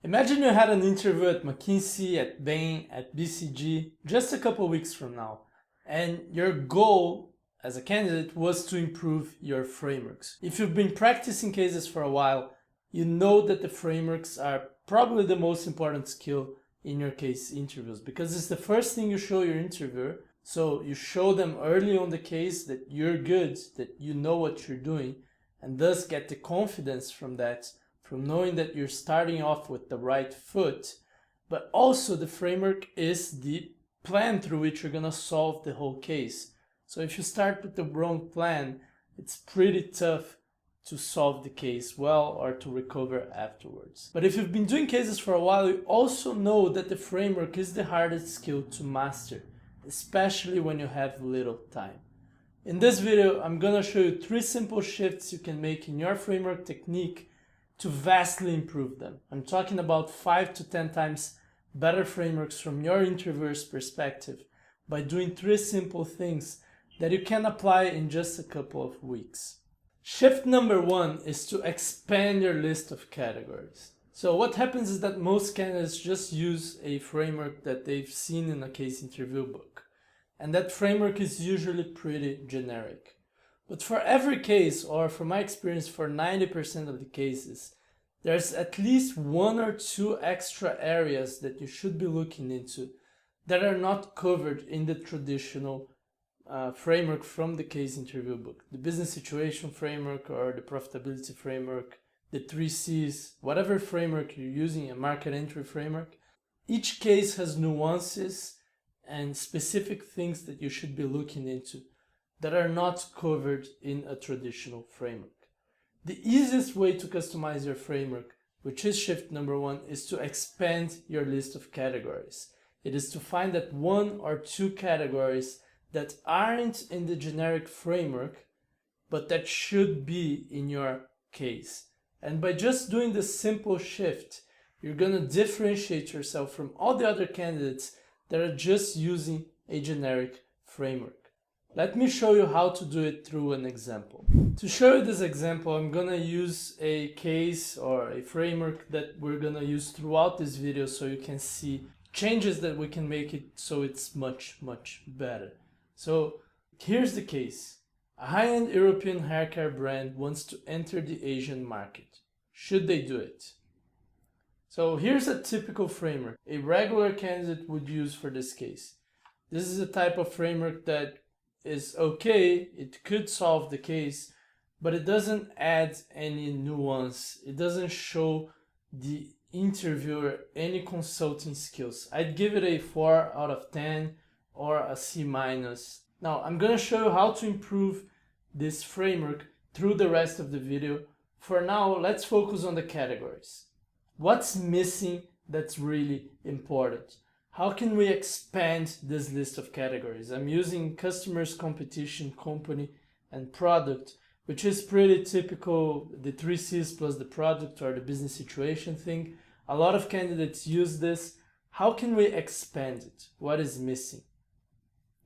Imagine you had an interview at McKinsey, at Bain, at BCG just a couple weeks from now, and your goal as a candidate was to improve your frameworks. If you've been practicing cases for a while, you know that the frameworks are probably the most important skill in your case interviews because it's the first thing you show your interviewer. So you show them early on the case that you're good, that you know what you're doing, and thus get the confidence from that, from knowing that you're starting off with the right foot. But also the framework is the plan through which you're going to solve the whole case. So if you start with the wrong plan, it's pretty tough to solve the case well or to recover afterwards. But if you've been doing cases for a while, you also know that the framework is the hardest skill to master, especially when you have little time. In this video, I'm going to show you 3 simple shifts you can make in your framework technique to vastly improve them. I'm talking about 5 to 10 times better frameworks from your interviewer's perspective by doing 3 simple things that you can apply in just a couple of weeks. Shift number 1 is to expand your list of categories. So what happens is that most candidates just use a framework that they've seen in a case interview book. And that framework is usually pretty generic. But for every case, or from my experience for 90% of the cases, there's at least 1 or 2 extra areas that you should be looking into that are not covered in the traditional framework from the case interview book. The business situation framework or the profitability framework, the 3 C's, whatever framework you're using, a market entry framework. Each case has nuances and specific things that you should be looking into that are not covered in a traditional framework. The easiest way to customize your framework, which is shift number 1, is to expand your list of categories. It is to find that 1 or 2 categories that aren't in the generic framework, but that should be in your case. And by just doing this simple shift, you're going to differentiate yourself from all the other candidates that are just using a generic framework. Let me show you how to do it through an example. To show you this example, I'm going to use a case or a framework that we're going to use throughout this video so you can see changes that we can make it so it's much, much better. So here's the case. A high-end European hair care brand wants to enter the Asian market. Should they do it? So here's a typical framework a regular candidate would use for this case. This is a type of framework that is okay, it could solve the case, but it doesn't add any nuance. It doesn't show the interviewer any consulting skills. I'd give it a 4 out of 10 or a C-. Now I'm going to show you how to improve this framework through the rest of the video. For now, let's focus on the categories. What's missing that's really important? How can we expand this list of categories? I'm using customers, competition, company, and product, which is pretty typical, the 3 C's plus the product or the business situation thing. A lot of candidates use this. How can we expand it? What is missing?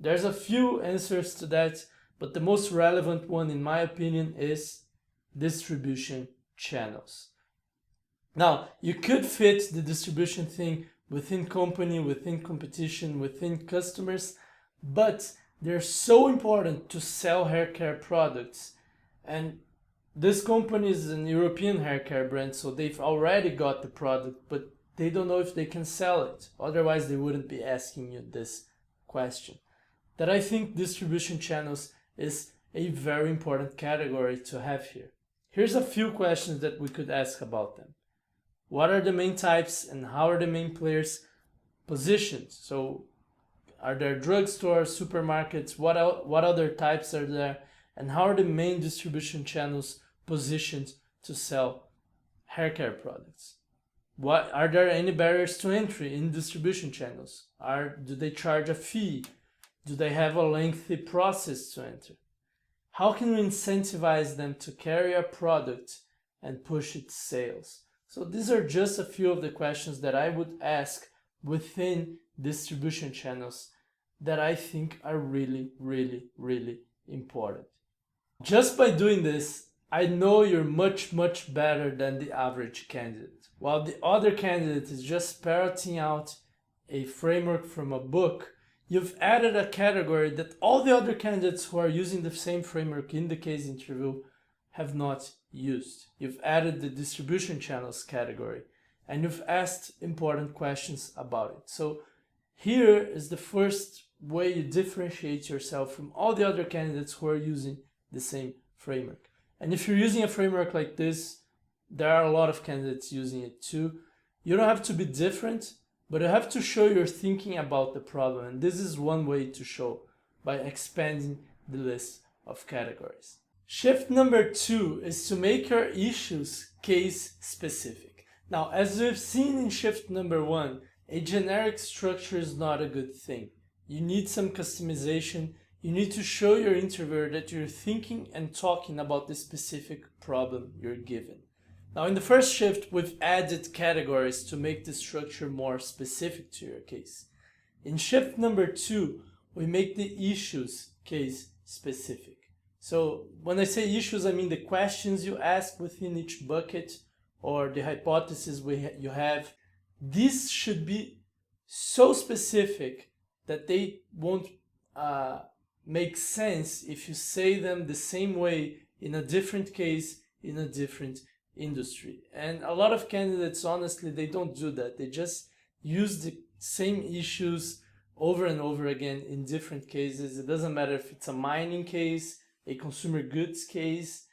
There's a few answers to that, but the most relevant one, in my opinion, is distribution channels. Now, you could fit the distribution thing within company, within competition, within customers, but they're so important to sell hair care products. And this company is an European hair care brand, so they've already got the product, but they don't know if they can sell it. Otherwise, they wouldn't be asking you this question. That I think distribution channels is a very important category to have here. Here's a few questions that we could ask about them. What are the main types and how are the main players positioned? So are there drugstores, supermarkets, what other types are there, and how are the main distribution channels positioned to sell hair care products? Are there any barriers to entry in distribution channels? Do they charge a fee? Do they have a lengthy process to enter? How can we incentivize them to carry a product and push its sales? So these are just a few of the questions that I would ask within distribution channels that I think are really, really, really important. Just by doing this, I know you're much, much better than the average candidate. while the other candidate is just parroting out a framework from a book, you've added a category that all the other candidates who are using the same framework in the case interview have not used. You've added the distribution channels category, and you've asked important questions about it. So here is the first way you differentiate yourself from all the other candidates who are using the same framework. And if you're using a framework like this, there are a lot of candidates using it too. You don't have to be different, but you have to show you're thinking about the problem. And this is one way to show, by expanding the list of categories. Shift number 2 is to make your issues case specific. Now, as we've seen in shift number 1, a generic structure is not a good thing. You need some customization. You need to show your interviewer that you're thinking and talking about the specific problem you're given. Now, in the first shift, we've added categories to make the structure more specific to your case. In shift number 2, we make the issues case specific. So when I say issues, I mean the questions you ask within each bucket or the hypothesis you have. These should be so specific that they won't make sense if you say them the same way in a different case, in a different industry. And a lot of candidates, honestly, they don't do that. They just use the same issues over and over again in different cases. It doesn't matter if it's a mining case, a consumer goods case,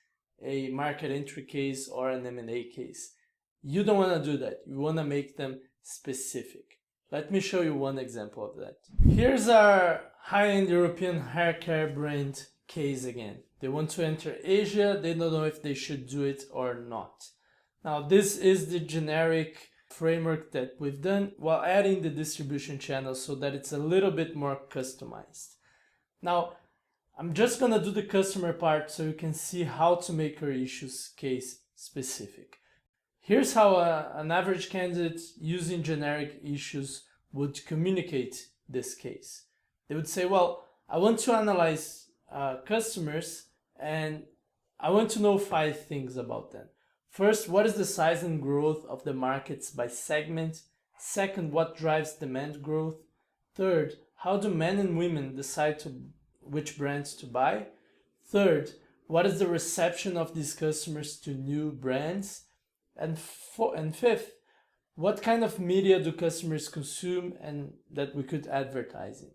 a market entry case, or an M&A case. You don't want to do that. You want to make them specific. Let me show you one example of that. Here's our high-end European hair care brand case again. They want to enter Asia. They don't know if they should do it or not. Now, this is the generic framework that we've done while adding the distribution channels so that it's a little bit more customized. Now, I'm just going to do the customer part so you can see how to make your issues case specific. Here's how an average candidate using generic issues would communicate this case. They would say, well, I want to analyze customers and I want to know 5 things about them. First, what is the size and growth of the markets by segment? Second, what drives demand growth? Third, how do men and women decide which brands to buy? Third, what is the reception of these customers to new brands? And fifth, what kind of media do customers consume and that we could advertise in?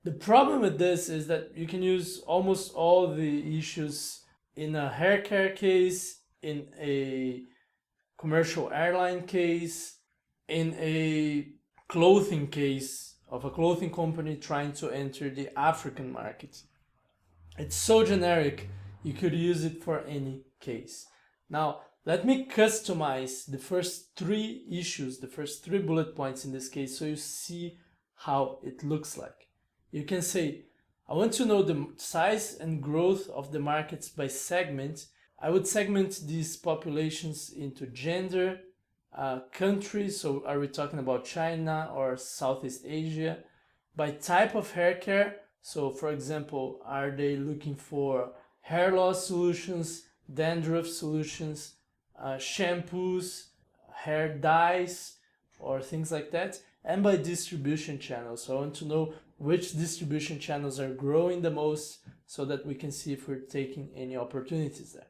The problem with this is that you can use almost all the issues in a hair care case, in a commercial airline case, in a clothing case of a clothing company trying to enter the African market. It's so generic, you could use it for any case. Now, let me customize the first 3 issues, the first 3 bullet points in this case, so you see how it looks like. You can say, I want to know the size and growth of the markets by segment. I would segment these populations into gender, countries, so are we talking about China or Southeast Asia, by type of hair care, so for example, are they looking for hair loss solutions, dandruff solutions, shampoos, hair dyes, or things like that, and by distribution channels. So I want to know which distribution channels are growing the most so that we can see if we're taking any opportunities there.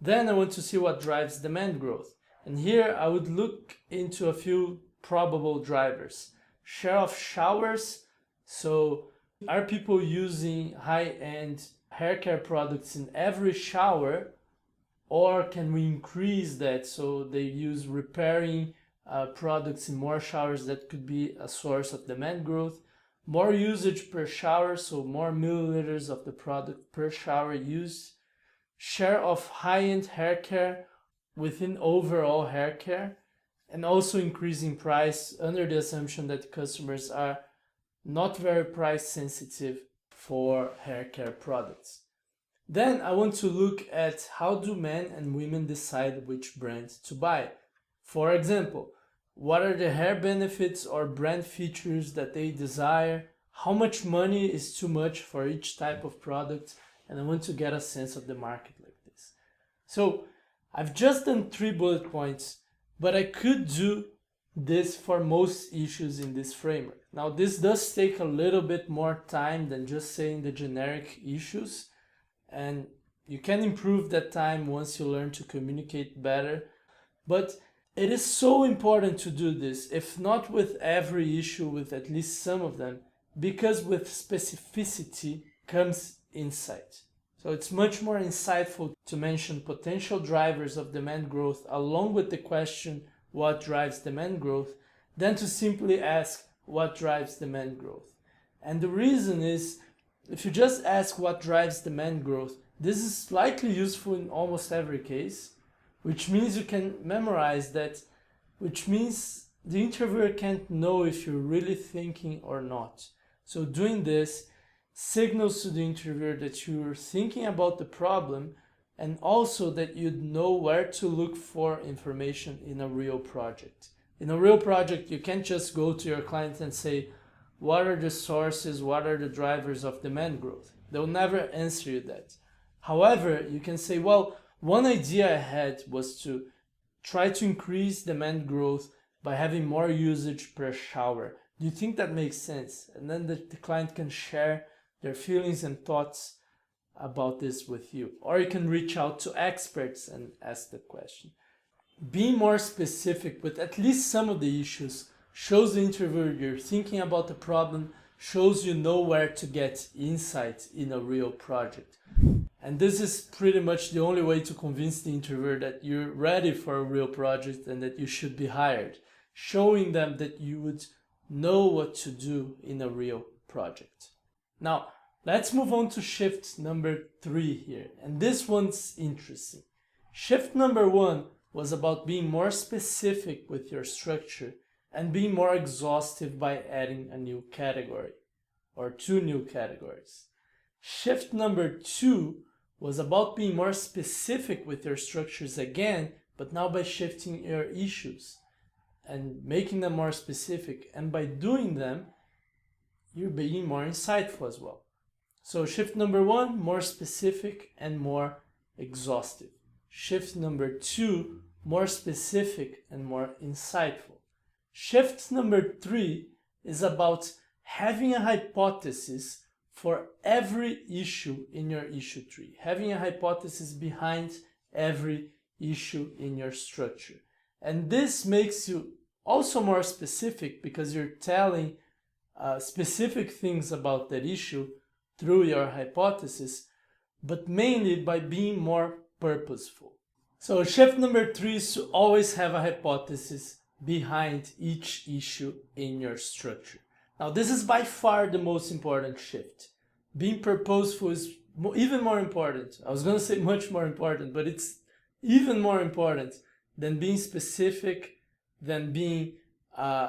Then I want to see what drives demand growth. And here I would look into a few probable drivers. Share of showers. So are people using high-end hair care products in every shower, or can we increase that so they use repairing products in more showers? That could be a source of demand growth. More usage per shower, so more milliliters of the product per shower used. Share of high-end hair care within overall hair care, and also increasing price under the assumption that customers are not very price sensitive for hair care products. Then I want to look at how do men and women decide which brand to buy. For example, what are the hair benefits or brand features that they desire? How much money is too much for each type of product? And I want to get a sense of the market like this. So I've just done 3 bullet points but I could do this for most issues in this framework. Now, this does take a little bit more time than just saying the generic issues, and you can improve that time once you learn to communicate better. But it is so important to do this, if not with every issue, with at least some of them, because with specificity comes insight. So it's much more insightful to mention potential drivers of demand growth along with the question, what drives demand growth, than to simply ask what drives demand growth. And the reason is, if you just ask what drives demand growth, this is likely useful in almost every case, which means you can memorize that, which means the interviewer can't know if you're really thinking or not. So doing this signals to the interviewer that you're thinking about the problem, and also that you know where to look for information in a real project. In a real project, you can't just go to your client and say, what are the sources, what are the drivers of demand growth? They'll never answer you that. However, you can say, well, one idea I had was to try to increase demand growth by having more usage per shower. Do you think that makes sense? And then the client can share their feelings and thoughts about this with you. Or you can reach out to experts and ask the question. Being more specific with at least some of the issues shows the interviewer you're thinking about the problem, shows you know where to get insight in a real project. And this is pretty much the only way to convince the interviewer that you're ready for a real project and that you should be hired, showing them that you would know what to do in a real project. Now, let's move on to shift number 3 here, and this one's interesting. Shift number 1 was about being more specific with your structure and being more exhaustive by adding a new category or 2 new categories. Shift number 2 was about being more specific with your structures again, but now by shifting your issues and making them more specific. And by doing them, you're being more insightful as well. So shift number 1, more specific and more exhaustive. Shift number 2, more specific and more insightful. Shift number 3 is about having a hypothesis for every issue in your issue tree, having a hypothesis behind every issue in your structure. And this makes you also more specific because you're telling specific things about that issue through your hypothesis, but mainly by being more purposeful. So shift number 3 is to always have a hypothesis behind each issue in your structure. Now, this is by far the most important shift. Being purposeful is even more important. I was going to say much more important, but it's even more important than being specific, than being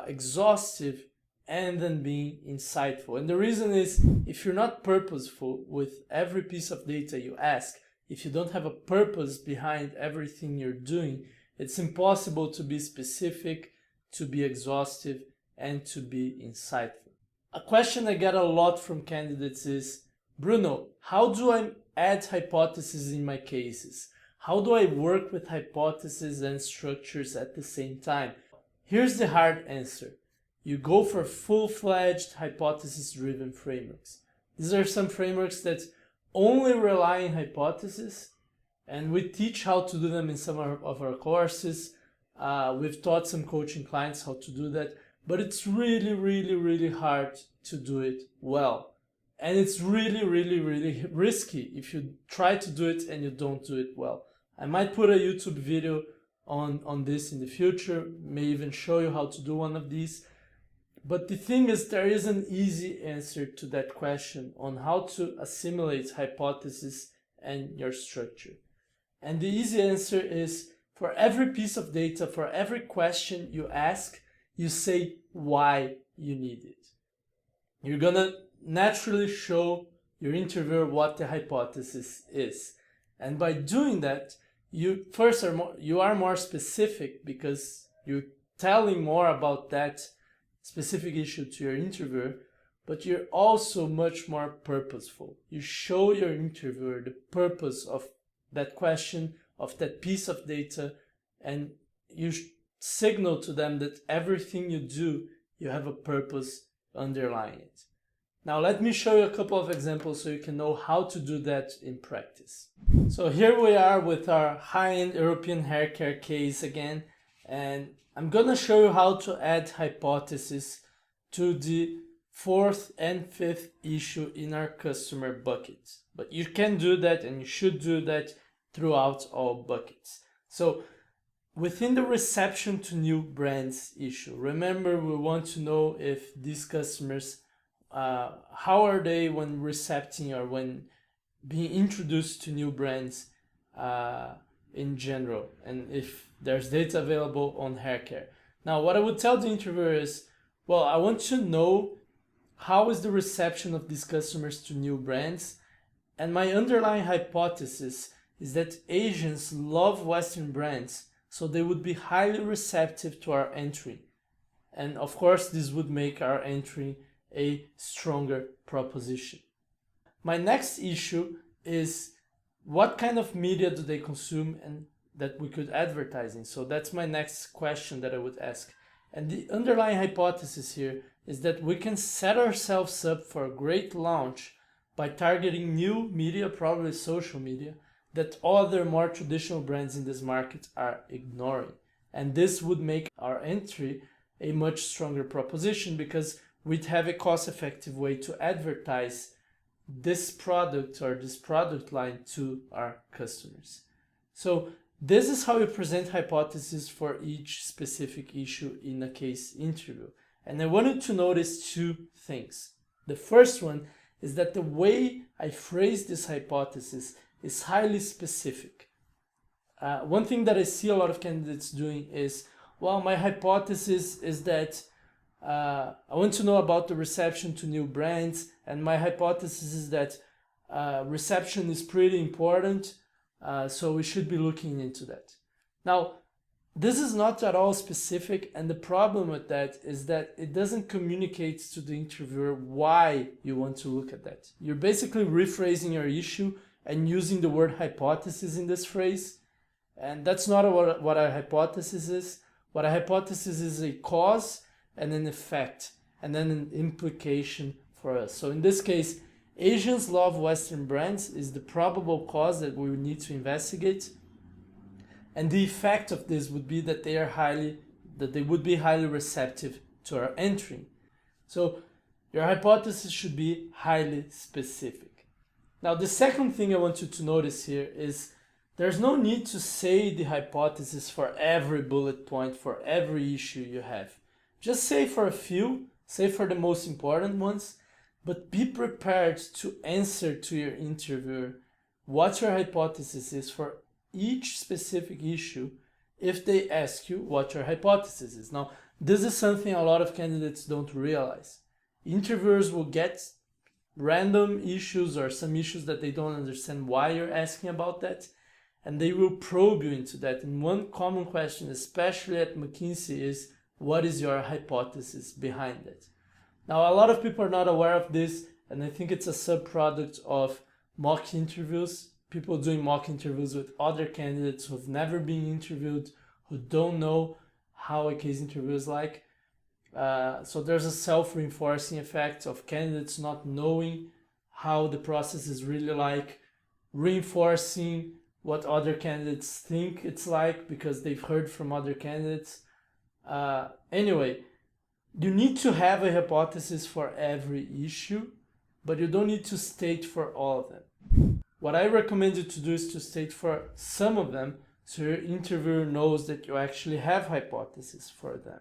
exhaustive, and then being insightful. And the reason is, if you're not purposeful with every piece of data you ask, if you don't have a purpose behind everything you're doing, it's impossible to be specific, to be exhaustive, and to be insightful. A question I get a lot from candidates is, Bruno, how do I add hypotheses in my cases? How do I work with hypotheses and structures at the same time? Here's the hard answer. You go for full-fledged hypothesis-driven frameworks. These are some frameworks that only rely on hypotheses, and we teach how to do them in some of our courses. We've taught some coaching clients how to do that, but it's really, really, really hard to do it well. And it's really, really, really risky if you try to do it and you don't do it well. I might put a YouTube video on this in the future, may even show you how to do one of these. But the thing is, there is an easy answer to that question on how to assimilate hypothesis and your structure. And the easy answer is, for every piece of data, for every question you ask, you say why you need it. You're gonna naturally show your interviewer what the hypothesis is. And by doing that, you are more specific because you're telling more about that specific issue to your interviewer, but you're also much more purposeful. You show your interviewer the purpose of that question, of that piece of data, and you signal to them that everything you do, you have a purpose underlying it. Now let me show you a couple of examples so you can know how to do that in practice. So here we are with our high-end European hair care case again, and I'm gonna show you how to add hypotheses to the 4th and 5th issue in our customer buckets. But you can do that, and you should do that throughout all buckets. So within the reception to new brands issue, remember we want to know if these customers, how are they when recepting or when being introduced to new brands in general, and if there's data available on hair care. Now what I would tell the interviewer is, well, I want to know how is the reception of these customers to new brands, and my underlying hypothesis is that Asians love Western brands, so they would be highly receptive to our entry. And of course, this would make our entry a stronger proposition. My next issue is what kind of media do they consume and that we could advertise in? So that's my next question that I would ask. And the underlying hypothesis here is that we can set ourselves up for a great launch by targeting new media, probably social media, that other more traditional brands in this market are ignoring. And this would make our entry a much stronger proposition because we'd have a cost-effective way to advertise this product or this product line to our customers. So this is how we present hypotheses for each specific issue in a case interview. And I wanted to notice two things. The first one is that the way I phrase this hypothesis is highly specific. One thing that I see a lot of candidates doing is, well, my hypothesis is that I want to know about the reception to new brands, and my hypothesis is that reception is pretty important, so we should be looking into that. Now, this is not at all specific, and the problem with that is that it doesn't communicate to the interviewer why you want to look at that. You're basically rephrasing your issue and using the word hypothesis in this phrase, and that's not what a hypothesis is. What a hypothesis is a cause and an effect, and then an implication for us. So in this case, Asians love Western brands is the probable cause that we need to investigate. And the effect of this would be that they would be highly receptive to our entry. So your hypothesis should be highly specific. Now, the second thing I want you to notice here is there's no need to say the hypothesis for every bullet point, for every issue you have. Just say for a few, say for the most important ones, but be prepared to answer to your interviewer what your hypothesis is for each specific issue if they ask you what your hypothesis is. Now, this is something a lot of candidates don't realize. Interviewers will get random issues or some issues that they don't understand why you're asking about that, and they will probe you into that. And one common question, especially at McKinsey, is what is your hypothesis behind it? Now, a lot of people are not aware of this, and I think it's a subproduct of mock interviews. People doing mock interviews with other candidates who've never been interviewed, who don't know how a case interview is like. So there's a self-reinforcing effect of candidates not knowing how the process is really like, reinforcing what other candidates think it's like because they've heard from other candidates. Anyway, you need to have a hypothesis for every issue, but you don't need to state for all of them. What I recommend you to do is to state for some of them so your interviewer knows that you actually have hypotheses for them.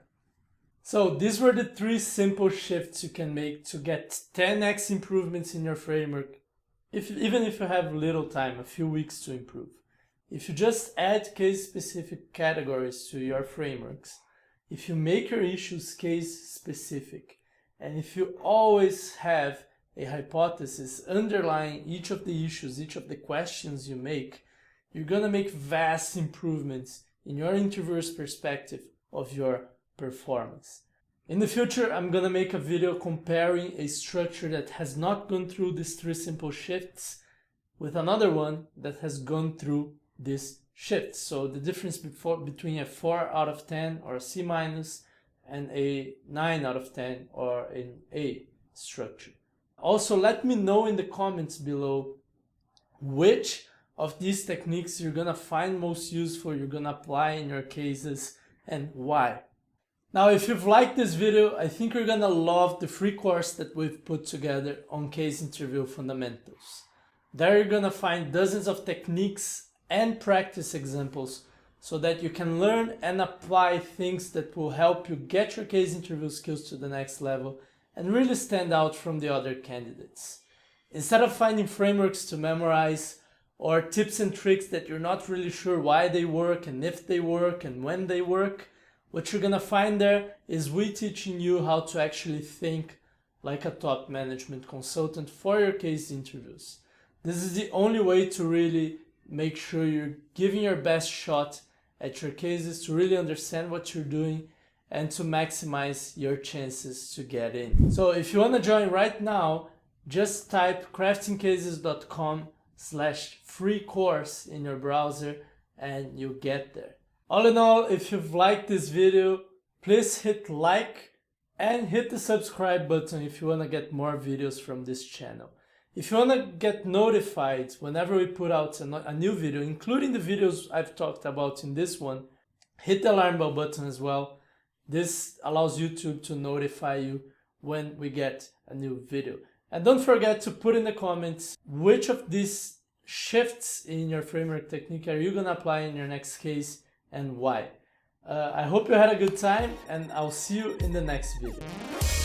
So these were the 3 simple shifts you can make to get 10x improvements in your framework, even if you have little time, a few weeks to improve. If you just add case-specific categories to your frameworks, if you make your issues case-specific, and if you always have a hypothesis underlying each of the issues, each of the questions you make, you're going to make vast improvements in your interviewer's perspective of your performance. In the future, I'm going to make a video comparing a structure that has not gone through these 3 simple shifts with another one that has gone through these shifts. So the difference between a 4 out of 10 or a C minus and a 9 out of 10 or an A structure. Also, let me know in the comments below which of these techniques you're gonna find most useful, you're gonna apply in your cases, and why. Now, if you've liked this video, I think you're gonna love the free course that we've put together on case interview fundamentals. There you're gonna find dozens of techniques and practice examples so that you can learn and apply things that will help you get your case interview skills to the next level and really stand out from the other candidates. Instead of finding frameworks to memorize or tips and tricks that you're not really sure why they work and if they work and when they work, what you're gonna find there is we teaching you how to actually think like a top management consultant for your case interviews. This is the only way to really make sure you're giving your best shot at your cases, to really understand what you're doing and to maximize your chances to get in. So if you wanna join right now, just type craftingcases.com/free course in your browser and you'll get there. All in all, if you've liked this video, please hit like and hit the subscribe button if you want to get more videos from this channel. If you want to get notified whenever we put out a new video, including the videos I've talked about in this one, hit the alarm bell button as well. This allows YouTube to notify you when we get a new video. And don't forget to put in the comments which of these shifts in your framework technique are you going to apply in your next case and why. I hope you had a good time, and I'll see you in the next video.